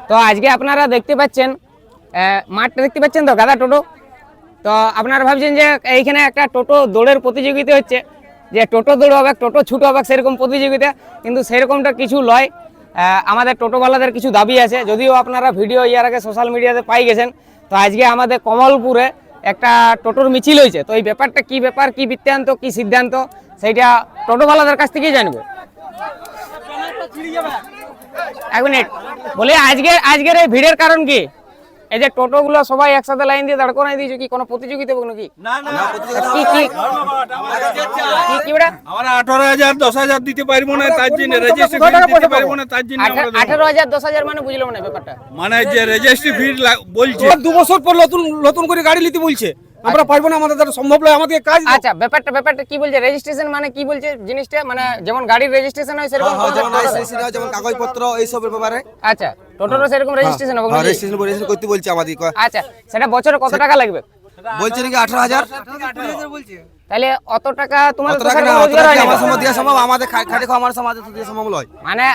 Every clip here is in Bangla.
তো আজকে আপনারা দেখতে পাচ্ছেন মাঠটা দেখতে পাচ্ছেন তো গাদা টোটো। তো আপনারা ভাবছেন যে এইখানে একটা টোটো দৌড়ের প্রতিযোগিতা হচ্ছে, যে টোটো দৌড় হবে, টোটো ছুট হবে, সেরকম প্রতিযোগিতা, কিন্তু সেরকমটা কিছু নয়। আমাদের টোটোওয়ালাদের কিছু দাবি আছে, যদিও আপনারা ভিডিও ইয়ার আগে সোশ্যাল মিডিয়াতে পাই গেছেন। তো আজকে আমাদের কমলপুরে একটা টোটোর মিছিল হয়েছে। তো এই ব্যাপারটা কি ব্যাপার, কি বৃত্তান্ত, কি সিদ্ধান্ত, সেইটা টোটোওয়ালাদের কাছ থেকেই জানবো। এক মিনিট বলি, আজকের এই ভিড়ের কারণ কি? এই যে টোটোগুলো সবাই একসাথে লাইন দিয়ে দাঁড় করাই দিয়েছে, কি কোনো প্রতিযোগিতা হবে নাকি? কি বেটা আমরা 18,000 10,000 দিতে পারবো না, তার জন্য রেজিস্ট্রি ফি দিতে পারবো না, তার জন্য 18,000 10,000 মানে বুঝলাম না ব্যাপারটা। মানে যে রেজিস্ট্রি ফি বলছে 2 বছর পর নতুন করে গাড়ি নিতে বলছে, আমরা পারবো না, আমাদের দ্বারা সম্ভব নয়, আমাদের কাজ। আচ্ছা, ব্যাপারটা কি বলছে? রেজিস্ট্রেশন মানে কি বলছে জিনিসটা? মানে যেমন গাড়ির রেজিস্ট্রেশন হয় সেরকম যেমন কাগজপত্র এইসবের ব্যাপারে। আচ্ছা, টোটোরও সেরকম রেজিস্ট্রেশন হবে? রেজিস্ট্রেশন করতে বলছে আমাদের। আচ্ছা, সেটা বছরে কত টাকা লাগবে? বলছে নাকি 18,000। তাহলে অত টাকা তোমাদের অত টাকা না, আমার সময় দেওয়া সম্ভব, আমাদের খাটে খাওয়া আমার সমাজে দেওয়া সম্ভব নয়। মানে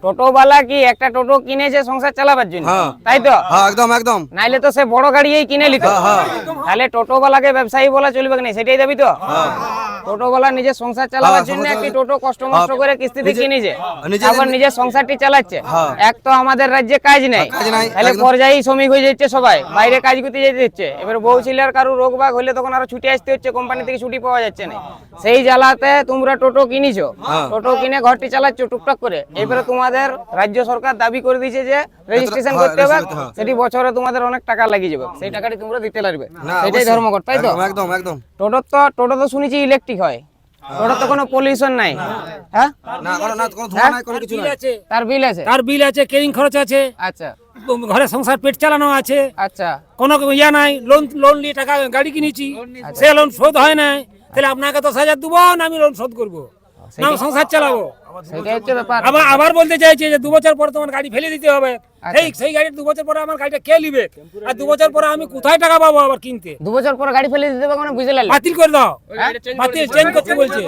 টোটোওয়ালা কি একটা টোটো কিনেছে সংসার চালাবার জন্য, তাই তো? হ্যাঁ, একদম একদম। নাইলে তো সে বড় গাড়িই কিনে নিত। তাহলে টোটোওয়ালাকে ব্যবসায়ী বলা চলবে না, সেটাই দাবি তো? টোটোওয়ালা নিজের সংসার চালাবার জন্য একটি টোটো কষ্ট মষ্ট করে কিস্তিতে কিনেছে, আবার নিজের সংসারটি চালাচ্ছে। এক তো আমাদের রাজ্যে কাজ নেই, তাহলে পর্যায়ী শ্রমিক হয়ে যাচ্ছে সবাই, বাইরে কাজ করতে যেতে হচ্ছে। এবার বউ ছেলের কারো রোগ বাগ হলে তখন আরো ছুটি আসতে হচ্ছে, কোম্পানি থেকে ছুটি পাওয়া যাচ্ছে না। সেই জ্বালাতে তোমরা টোটো কিনেছো, টোটো কিনে ঘরটি চালাচ্ছ টুকটাক করে। এবারে তোমাদের রাজ্য সরকার দাবি করে দিয়েছে যে রেজিস্ট্রেশন করতে হবে, সেটি বছরে তোমাদের অনেক টাকা লাগিয়ে যাবে, সেই টাকাটি তোমরা দিতে লাগবে, সেটাই ধর্মঘট, তাই তো? একদম একদম। টোটো তো শুনেছি ইলেকট্রিক হয়, টোটো তো কোনো পলিউশন নাই। হ্যাঁ, না কোনো ধোঁয়া নাই, কোনো কিছু নাই। তার বিল আছে, কেরিং খরচ আছে। আচ্ছা, ঘরে সংসার পেট চালানো আছে। আচ্ছা, কোনো ইয়া নাই, লোন নিয়ে টাকা গাড়ি কিনেছি, সে লোন শোধ হয় না, তাহলে আপনাকে 10,000 দেবো না, আমি লোন শোধ করবো না, সংসার চালাবো। সেটাই হচ্ছে ব্যাপার। আবার বলতে চাইছে যে 2 বছর পরে তোমার গাড়ি ফেলে দিতে হবে। সেই গাড়ি 2 বছর পরে আমার গাড়িটা কে নিবে, আর 2 বছর পরে আমি কোথায় টাকা পাবো আবার কিনতে? 2 বছর পর গাড়ি ফেলে দিতে হবে মানে বুঝে লাগলো? বাতিল করে দাও, বাতিল চেঞ্জ করতে বলছে।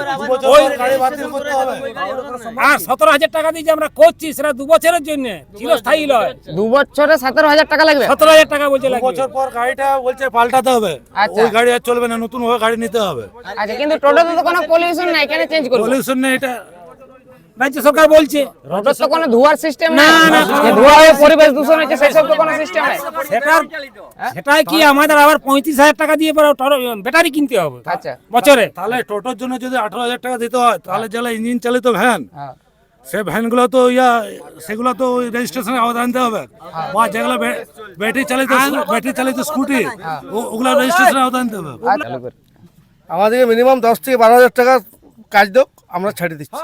ওই গাড়ি বাতিল করতে হবে। আর 17,000 টাকা দিয়ে যে আমরা করছি, সেটা 2 বছরের জন্য, চিরস্থায়ী নয়। 2 বছরে 17,000 টাকা লাগবে? 17,000 টাকা বলছে লাগবে। 2 বছর পর গাড়িটা বলছে পাল্টাতে হবে, ওই গাড়ি আর চলবে না, নতুন ভাবে গাড়ি নিতে হবে। আচ্ছা, কিন্তু টোটোতে তো কোনো পলিউশন নাই, কেন চেঞ্জ করব? পলিউশন নেই, এটা রাজ্য সরকার বলছে। টোটোর তো কোনো ধোঁয়ার সিস্টেম নাই, যে ধোঁয়া হয়ে পরিবেশ দূষণ হচ্ছে, সেসব তো কোনো সিস্টেম নাই। সেটাই কি আমাদের আবার 35,000 টাকা দিয়ে ব্যাটারি কিনতে হবে? আচ্ছা, বছরে। তাহলে টোটোর জন্য যদি 18,000 টাকা দিতে হয়, তাহলে যারা ইঞ্জিন চালিত ভ্যান, সে ভ্যানগুলো তো সেগুলো তো রেজিস্ট্রেশনে আওতায় আনতে হবে, বা যেগুলো ব্যাটারি চালিত স্কুটি, ওগুলো রেজিস্ট্রেশনে আওতায় আনতে হবে। আমাদেরকে মিনিমাম 10 থেকে 12,000 টাকা কাজ দাও, আমরা ছেড়ে দিচ্ছি।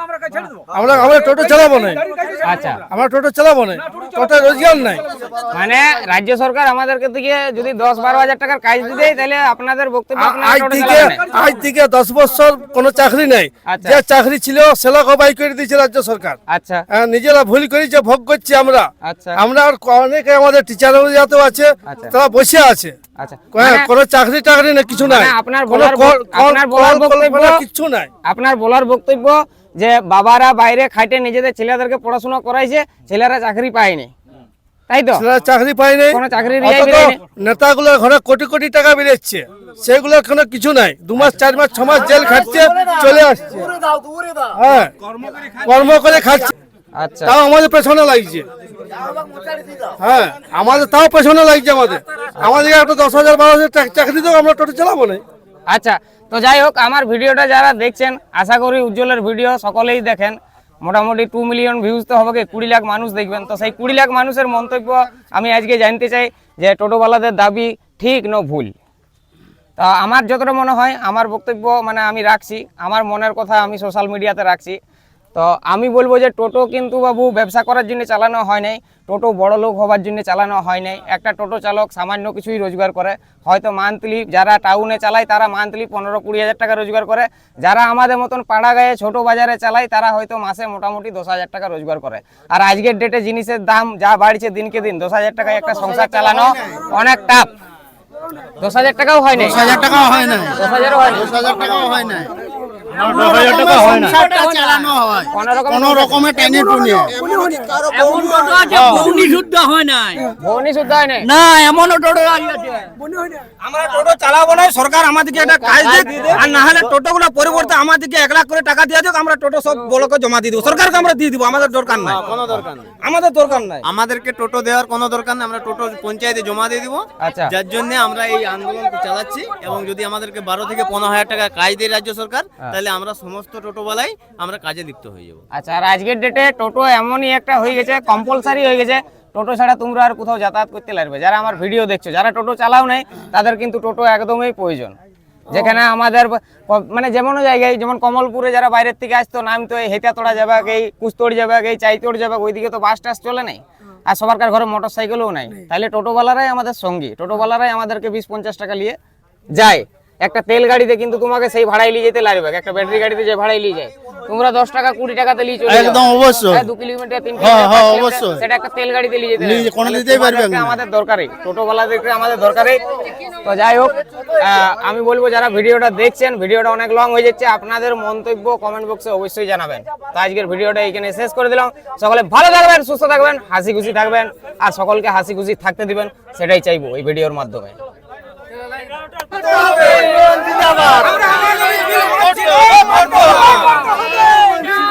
আমরা টোটো চালাবো না। আচ্ছা, আমরা টোটো চালাবো না, টোটো রোজগার নাই। মানে রাজ্য সরকার আমাদেরকে থেকে যদি 10-12,000 টাকার কাজ দিতে দেয়, তাহলে আপনাদের বক্তব্য আজ থেকে 10 বছর কোনো চাকরি নেই। যে চাকরি ছিল সেলা কবাই করে দিয়েছে রাজ্য সরকার। আচ্ছা, নিজেরা ভুল করেছে, ভোগ করছি আমরা। আচ্ছা, আমরা আর অনেকে আমাদের টিচার আছে, তারা বসে আছে। আচ্ছা, কোনো চাকরি টাকরি না, কিছু নাই। আপনার বলার বক্তব্য কিছু নাই। আপনার বলার বক্তব্য যে বাবারা বাইরে খাইতে নিজেদের ছেলেদেরকে পড়াশোনা করাইছে, ছেলেরা চাকরি পায়নি, তাই তো? চাকরি পায়নি, কোনো চাকরির নেতাগুলো ঘরে কোটি কোটি টাকা বেরোচ্ছে, সেগুলোর কোনো কিছু নাই। 2 মাস 4 মাস 6 মাস জেল খাটছে, চলে আসছে। হ্যাঁ, কর্ম করে খাচ্ছে। আচ্ছা, তাও আমাদের পেছনে লাগছে। হ্যাঁ, আমাদের তাও পেছনে লাগছে। আমাদের একটা 10,000 12,000 চাকরি দাও, আমরা টোটো চালাবো না। আচ্ছা, তো যাই হোক, আমার ভিডিওটা যারা দেখছেন, আশা করি উজ্জ্বলের ভিডিও সকলেই দেখেন। মোটামুটি 2 মিলিয়ন ভিউজ তো হবে, 20 লাখ মানুষ দেখবেন। তো সেই 20 লাখ মানুষের মন্তব্য আমি আজকে জানতে চাই যে টোটোওয়ালাদের দাবি ঠিক না ভুল। তা আমার যতটা মনে হয়, আমার বক্তব্য মানে আমি রাখছি, আমার মনের কথা আমি সোশ্যাল মিডিয়াতে রাখছি। তো আমি বলবো যে টোটো কিন্তু বাবু ব্যবসা করার জন্য চালানো হয় নাই, টোটো বড় লোক হবার জন্য চালানো হয় নাই। একটা টোটো চালক সামান্য কিছুই রোজগার করে, হয়তো মান্থলি যারা টাউনে চালায় তারা মান্থলি 15-20 হাজার টাকা রোজগার করে, যারা আমাদের মতন পাড়া গায়ে ছোট বাজারে চালায় তারা হয়তো মাসে মোটামুটি 10,000 টাকা রোজগার করে। আর আজকের ডেটে জিনিসের দাম যা বাড়ছে দিনকে দিন, 10,000 টাকায় একটা সংসার চালানো অনেক টাফ। 10,000 টাকাও হয় না, 10,000 টাকাও হয় না, 10,000ও হয় না, 10,000 টাকাও হয় না। টাকা হয় না চালানো হয় কোনো রকম কোনো রকমের টেনে টুনে এমন টোটো আছে বউনি শুদ্ধ হয় নাই ভৌনি শুদ্ধ হয় না না এমনও টোটো আছে আমরা টোটো চালাবো না, সরকার আমাদেরকে একটা কাজ দিক, আর না হলে টোটোগুলো পরিবর্তে আমাদেরকে 1 লাখ করে টাকা দিয়ে দিক, আমরা টোটো সব ব্লকে জমা দিয়ে দিব, সরকারকে আমরা দিয়ে দিব, আমাদের দরকার নাই, কোনো দরকার নেই আমাদের দরকার নাই। আমাদেরকে টোটো দেওয়ার কোনো দরকার নেই, আমরা টোটো পঞ্চায়েতে জমা দিয়ে দিব। আচ্ছা যার জন্য আমরা এই আন্দোলন চালাচ্ছি, এবং যদি আমাদেরকে 12 থেকে 15,000 টাকা কাজ দেয় রাজ্য সরকার, তাহলে আমরা সমস্ত টোটোওয়ালাই আমরা কাজে লিপ্ত হয়ে যাব। আচ্ছা আর আজকের ডেটে টোটো এমনই একটা হয়ে গেছে, কম্পালসারি হয়ে গেছে, টোটো ছাড়া তোমরা আর কোথাও যাতায়াত করতে লাগবে। যারা আমার ভিডিও দেখছো, যারা টোটো চালাও নাই, তাদের কিন্তু টোটো একদমই প্রয়োজন। যেখানে আমাদের মানে যেমন জায়গায়, যেমন কমলপুরে যারা বাইরের থেকে আসতো, নামতো এই হেতাতোড়া যাবে, এই কুস্তড় যাবে, এই চাইতোড় যাবে, ওইদিকে তো বাস টাস চলে নাই, আর সবার ঘরে মোটর সাইকেলও নাই। তাহলে টোটোওয়ালারাই আমাদের সঙ্গী, টোটোওয়ালারাই আমাদেরকে 20-50 টাকা নিয়ে যায়। একটা তেল গাড়িতে কিন্তু তোমাকে সেই ভাড়ায় নিয়ে যেতে লাগবে, একটা ব্যাটারি গাড়িতে যে ভাড়ায় নিয়ে যায়, তোমরা 10 টাকা 20 টাকাতে নিয়ে চলে যাও। একদম অবশ্যই। 2 কিলোমিটার 3 হ্যাঁ, কিলোমিটার, হ্যাঁ, 5 কিলোমিটার, অবশ্যই। সেটা একটা তেল গাড়িতে নিয়ে যেতে নিয়ে লাগবে। কোনো তাহলে দিতেই পারবে তোমাদেরকে না। আমাদের দরকারই, টোটোওয়ালাদেরকে আমাদের দরকারই। তো যাই হোক, আমি বলবো যারা ভিডিওটা দেখছেন, ভিডিওটা অনেক লং হয়ে যাচ্ছে, আপনাদের মন্তব্য কমেন্ট বক্সে অবশ্যই জানাবেন। তো আজকের ভিডিওটা এখানে শেষ করে দিলাম। সকলে ভালো থাকবেন, সুস্থ থাকবেন, হাসি খুশি থাকবেন, আর সকলকে হাসি খুশি থাকতে দিবেন, সেটাই চাইবো এই ভিডিওর মাধ্যমে। জিন্দাবাদ।